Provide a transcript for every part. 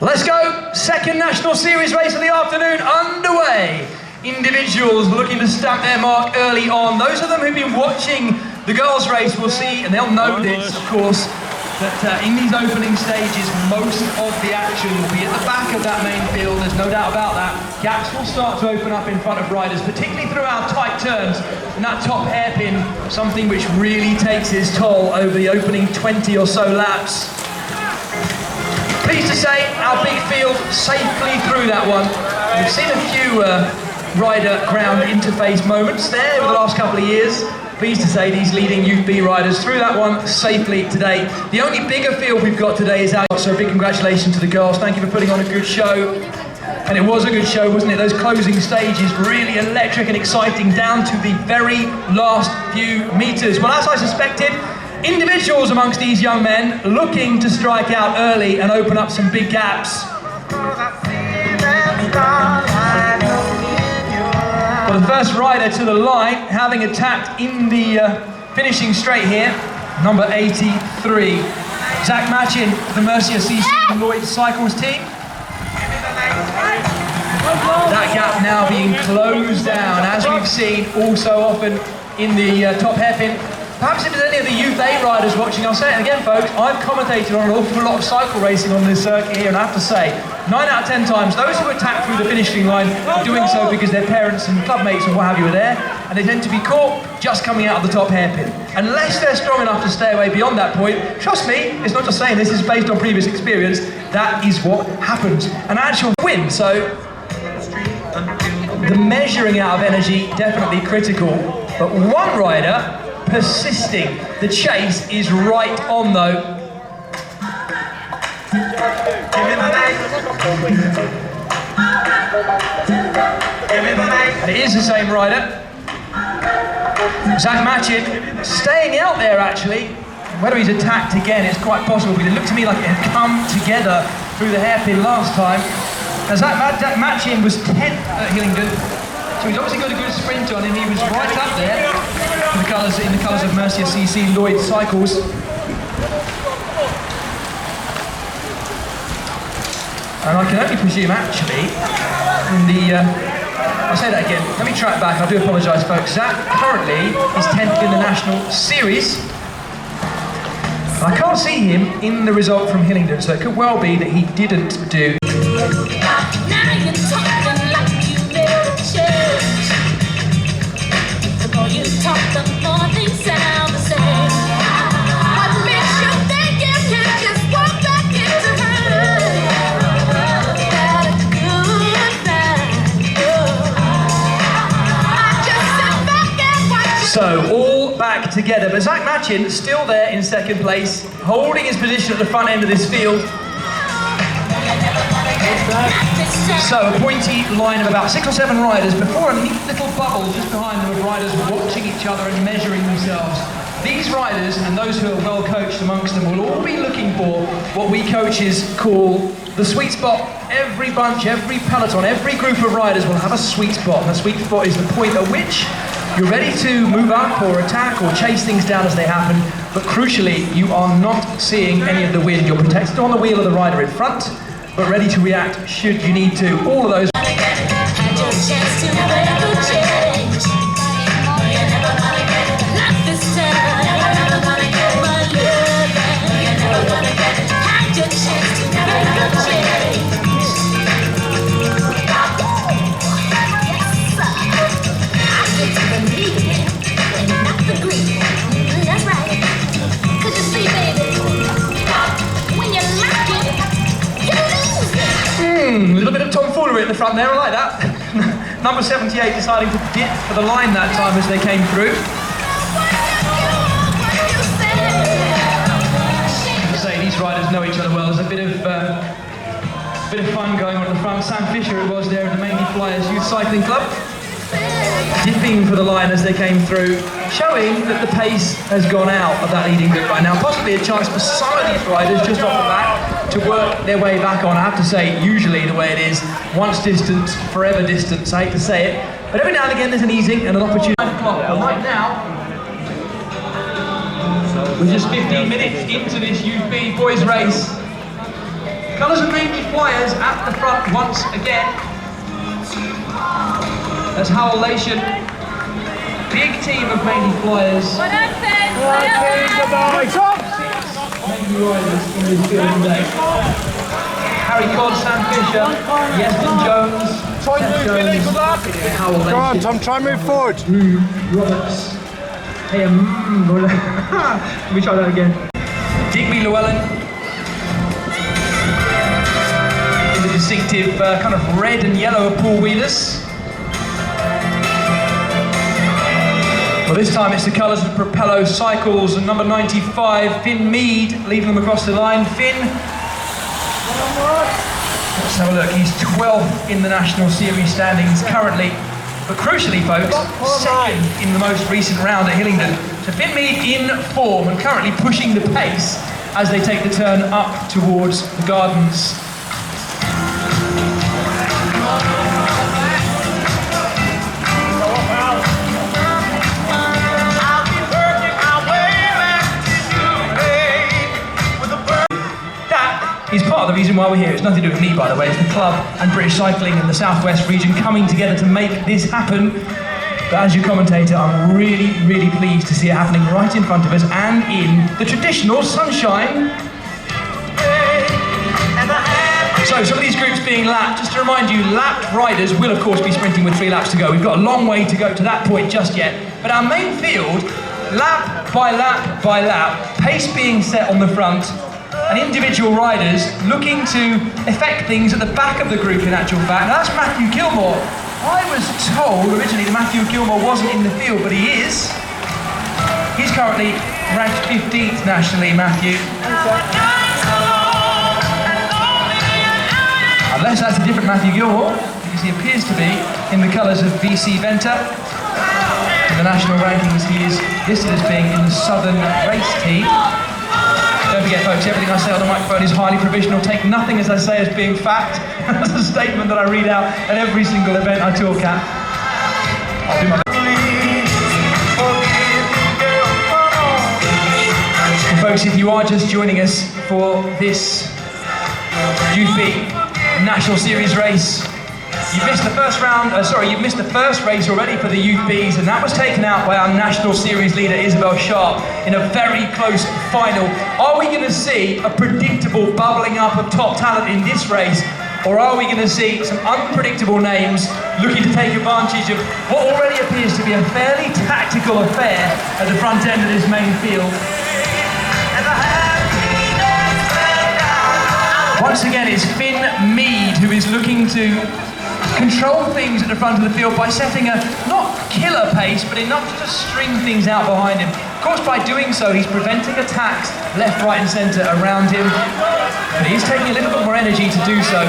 Let's go! Second National Series race of the afternoon underway. Individuals looking to stamp their mark early on. Those of them who've been watching the girls' race will see, and they'll know this, of course, that in these opening stages, most of the action will be at the back of that main field. There's no doubt about that. Gaps will start to open up in front of riders, particularly through our tight turns. And that top hairpin, something which really takes its toll over the opening 20 or so laps. Pleased to say, our big field safely through that one. We've seen a few rider-ground interface moments there over the last couple of years. Pleased to say these leading Youth B riders through that one safely today. The only bigger field we've got today is out, so a big congratulations to the girls. Thank you for putting on a good show. And it was a good show, wasn't it? Those closing stages, really electric and exciting down to the very last few meters. Well, as I suspected, individuals amongst these young men looking to strike out early and open up some big gaps. Well, the first rider to the line, having attacked in the finishing straight here, number 83, Zach Machin, the Mercia CC Lloyd Cycles team. That gap now being closed down, as we've seen all so often in the top hairpin. Perhaps if there's any of the Youth A riders watching, I'll say it again, folks, I've commentated on an awful lot of cycle racing on this circuit here, and I have to say, 9 out of 10 times, those who attack through the finishing line are doing so because their parents and clubmates and what have you are there, and they tend to be caught just coming out of the top hairpin. Unless they're strong enough to stay away beyond that point, trust me, it's not just saying this, is based on previous experience, that is what happens. An actual win, so the measuring out of energy, definitely critical, but one rider persisting. The chase is right on though. And it is the same rider. Zach Machin staying out there actually. Whether he's attacked again, it's quite possible, because it looked to me like it had come together through the hairpin last time. Now Zach Machin was 10th at Hillingdon, so he's obviously got a good sprint on him. He was right up there in the colours of Mercia CC Lloyd Cycles. And I can only presume actually, I'll say that again, let me track back, I do apologise folks. Zach currently is 10th in the National Series. I can't see him in the result from Hillingdon, so it could well be that he didn't do. So, all back together, but Zach Machin still there in second place, holding his position at the front end of this field. So, a pointy line of about 6 or 7 riders before a neat little bubble just behind them of riders watching each other and measuring themselves. These riders, and those who are well coached amongst them, will all be looking for what we coaches call the sweet spot. Every bunch, every peloton, every group of riders will have a sweet spot, and the sweet spot is the point at which you're ready to move up or attack or chase things down as they happen, but crucially, you are not seeing any of the wind. You're protected on the wheel of the rider in front, but ready to react should you need to. All of those. A little bit of tomfoolery at the front there, I like that. Number 78 deciding to dip for the line that time as they came through. As I say, these riders know each other well. There's a bit of fun going on at the front. Sam Fisher it was there at the Mainly Flyers Youth Cycling Club, dipping for the line as they came through, showing that the pace has gone out of that leading group right now. Possibly a chance for some of these riders just off the bat to work their way back on. I have to say, usually the way it is, once distance, forever distance, I hate to say it, but every now and again there's an easing and an opportunity. But right now, we're just 15 minutes into this Youth B boys race. Colours of Mainly Flyers at the front once again. That's Howlation. Big team of Mainly Flyers. Mainly Riders in this field today. Harry Codd, Sam Fisher, Yeston Jones, Seth Jones, Howlation. Come on, Tom, try and move forward. Roberts. Hey, let me try that again. Digby Llewellyn. In the distinctive kind of red and yellow of Paul Wheelers. Well, this time it's the colours of Propello Cycles and number 95, Finn Mead, leading them across the line. Finn, let's have a look, he's 12th in the National Series standings currently, but crucially, folks, second in the most recent round at Hillingdon. So Finn Mead in form and currently pushing the pace as they take the turn up towards the Gardens. Is part of the reason why we're here. It's nothing to do with me, by the way. It's the club and British Cycling in the Southwest region coming together to make this happen. But as your commentator, I'm really, really pleased to see it happening right in front of us and in the traditional sunshine. So some of these groups being lapped. Just to remind you, lapped riders will of course be sprinting with 3 laps to go. We've got a long way to go to that point just yet. But our main field, lap by lap by lap, pace being set on the front, and individual riders looking to effect things at the back of the group in actual fact. Now that's Matthew Gilmore. I was told originally that Matthew Gilmore wasn't in the field, but he is. He's currently ranked 15th nationally, Matthew. Unless that's a different Matthew Gilmore, because he appears to be in the colours of BC Venter. In the national rankings, he is listed as being in the Southern Race Team. Don't forget, folks, everything I say on the microphone is highly provisional. Take nothing as I say as being fact. That's a statement that I read out at every single event I talk at. I'll do my best. Well, folks, if you are just joining us for this UP National Series race, you've missed the first round, you've missed the first race already for the Youth Bs, and that was taken out by our National Series leader, Isabel Sharp, in a very close final. Are we going to see a predictable bubbling up of top talent in this race, or are we going to see some unpredictable names looking to take advantage of what already appears to be a fairly tactical affair at the front end of this main field? Once again, it's Finn Mead who is looking to control things at the front of the field by setting a, not killer pace, but enough to string things out behind him. Of course, by doing so, he's preventing attacks left, right and centre around him, but he's taking a little bit more energy to do so.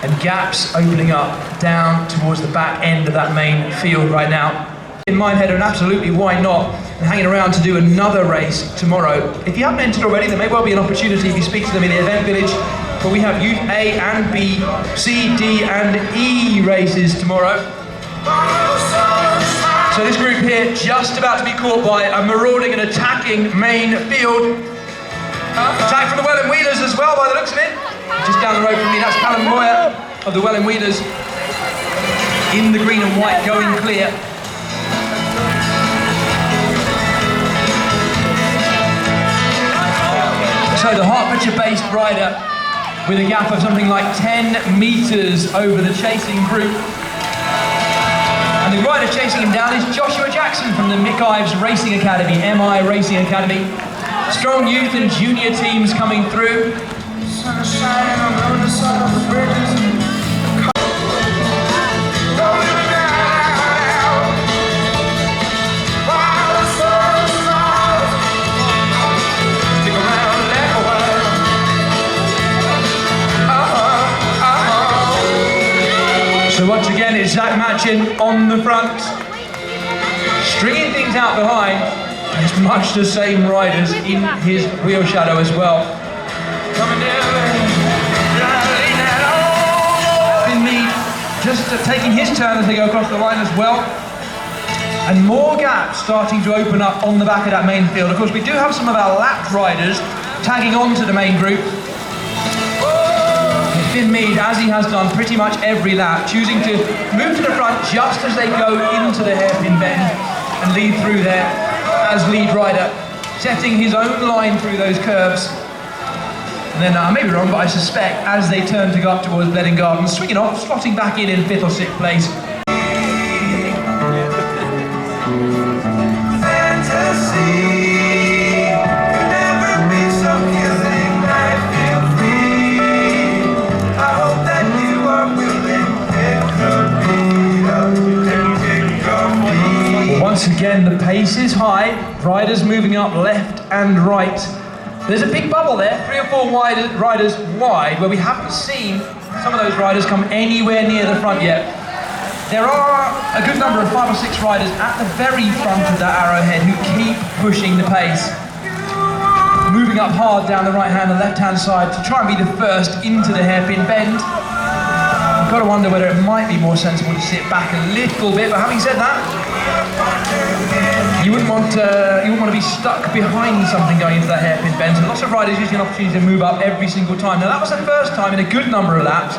And gaps opening up down towards the back end of that main field right now. In Minehead, and absolutely why not, and hanging around to do another race tomorrow. If you haven't entered already, there may well be an opportunity if you speak to them in the event village. But we have Youth A and B, C, D and E races tomorrow. So this group here just about to be caught by a marauding and attacking main field. Attack from the Welland Wheelers as well by the looks of it. Just down the road from me, that's Callum Moyer of the Welland Wheelers in the green and white going clear. So the Hertfordshire-based rider with a gap of something like 10 metres over the chasing group. And the rider chasing him down is Joshua Jackson from the Mick Ives Racing Academy, MI Racing Academy. Strong youth and junior teams coming through. So once again, it's Zach Matchin on the front, stringing things out behind. It's much the same riders in his wheel shadow as well. Finn Mead just taking his turn as they go across the line as well. And more gaps starting to open up on the back of that main field. Of course, we do have some of our lapped riders tagging on to the main group. Finn Mead, as he has done pretty much every lap, choosing to move to the front just as they go into the hairpin bend and lead through there as lead rider, setting his own line through those curves. And then, I may be wrong, but I suspect as they turn to go up towards Bledding Gardens, swinging off, slotting back in 5th or 6th place. Once again, the pace is high, riders moving up left and right. There's a big bubble there, 3 or 4 riders wide, where we haven't seen some of those riders come anywhere near the front yet. There are a good number of 5 or 6 riders at the very front of that arrowhead who keep pushing the pace, moving up hard down the right-hand and left-hand side to try and be the first into the hairpin bend. I've got to wonder whether it might be more sensible to sit back a little bit, but having said that, you wouldn't want to be stuck behind something going into that hairpin bend. So lots of riders using an opportunity to move up every single time. Now that was the first time in a good number of laps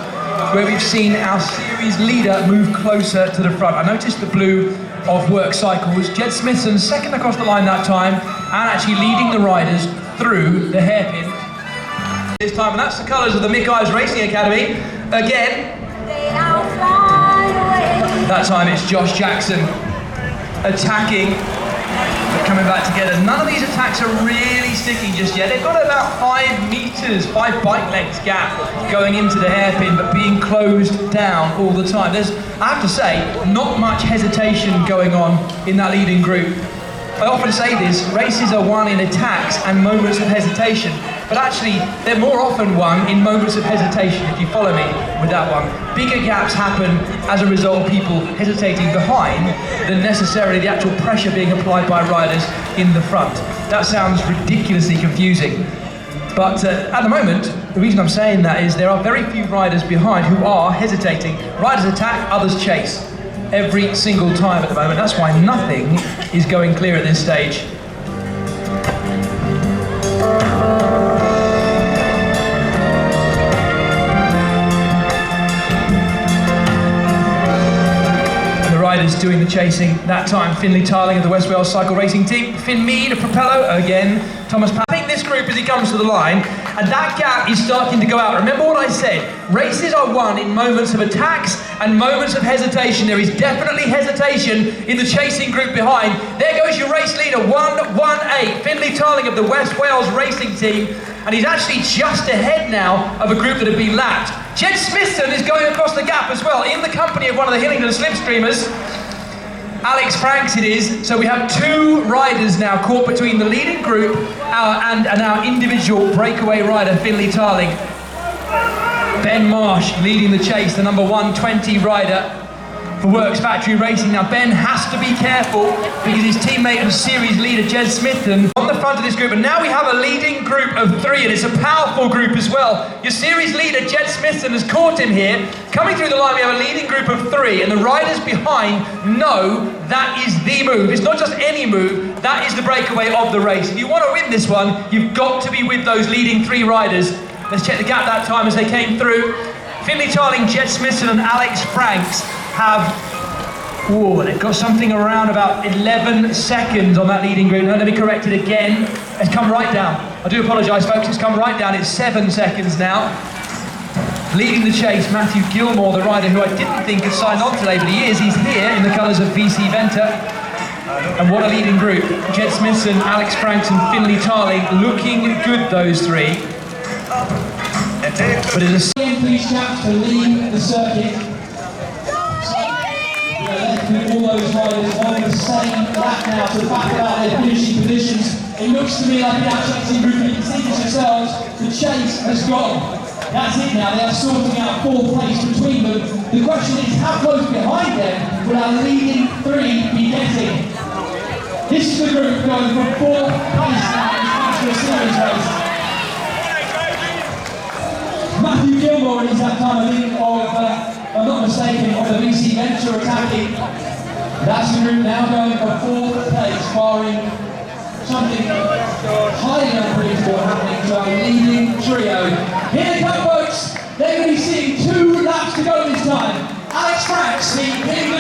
where we've seen our series leader move closer to the front. I noticed the blue of Work Cycles, Jed Smithson second across the line that time and actually leading the riders through the hairpin this time. And that's the colours of the Mick Ives Racing Academy. Again, that time it's Josh Jackson attacking, but coming back together. None of these attacks are really sticking just yet. They've got about 5 meters, 5 bike lengths gap going into the hairpin, but being closed down all the time. There's, I have to say, not much hesitation going on in that leading group. I often say this, races are won in attacks and moments of hesitation, but actually they're more often won in moments of hesitation, if you follow me with that one. Bigger gaps happen as a result of people hesitating behind than necessarily the actual pressure being applied by riders in the front. That sounds ridiculously confusing, but at the moment, the reason I'm saying that is there are very few riders behind who are hesitating. Riders attack, others chase. Every single time at the moment. That's why nothing is going clear at this stage. And the riders doing the chasing that time. Finlay Tarling of the West Wales Cycle Racing Team. Finn Mead of Propello again. Thomas Papping this group as he comes to the line, and that gap is starting to go out. Remember what I said, races are won in moments of attacks and moments of hesitation. There is definitely hesitation in the chasing group behind. There goes your race leader, 118, Finlay Tarling of the West Wales Racing Team, and he's actually just ahead now of a group that have been lapped. Jed Smithson is going across the gap as well, in the company of one of the Hillingdon Slipstreamers. Alex Franks it is, so we have 2 riders now caught between the leading group and our individual breakaway rider, Finlay Tarling. Ben Marsh leading the chase, the number 120 rider for Works Factory Racing. Now Ben has to be careful because his teammate and series leader, Jed Smithson, on the front of this group. And now we have a leading group of 3, and it's a powerful group as well. Your series leader, Jed Smithson, has caught him here. Coming through the line, we have a leading group of 3, and the riders behind know that is the move. It's not just any move, that is the breakaway of the race. If you want to win this one, you've got to be with those leading 3 riders. Let's check the gap that time as they came through. Finlay Tarling, Jed Smithson and Alex Franks have, they've got something around about 11 seconds on that leading group. Now let me correct it again. It's come right down. I do apologise folks, it's come right down. It's 7 seconds now. Leading the chase, Matthew Gilmore, the rider who I didn't think had signed on today, but he is. He's here in the colours of VC Venter. And what a leading group. Jed Smithson, Alex Franks and Finlay Tarling, looking good, those 3. But it's a these chaps to lead the circuit. With all those riders on the same lap now to back out their finishing positions. It looks to me like the chasing group, you can see this yourselves, the chase has gone. That's it now, they are sorting out 4th place between them. The question is, how close behind them will our leading 3 be getting? This is the group going from 4th place now in the series race. Matthew Gilmore is that time of leading of, I'm not mistaken, of the VC Venture attacking. That's the group now going for 4th place, barring something highly unpredictable happening to our leading trio. Here they come, folks. They're going to be tracks the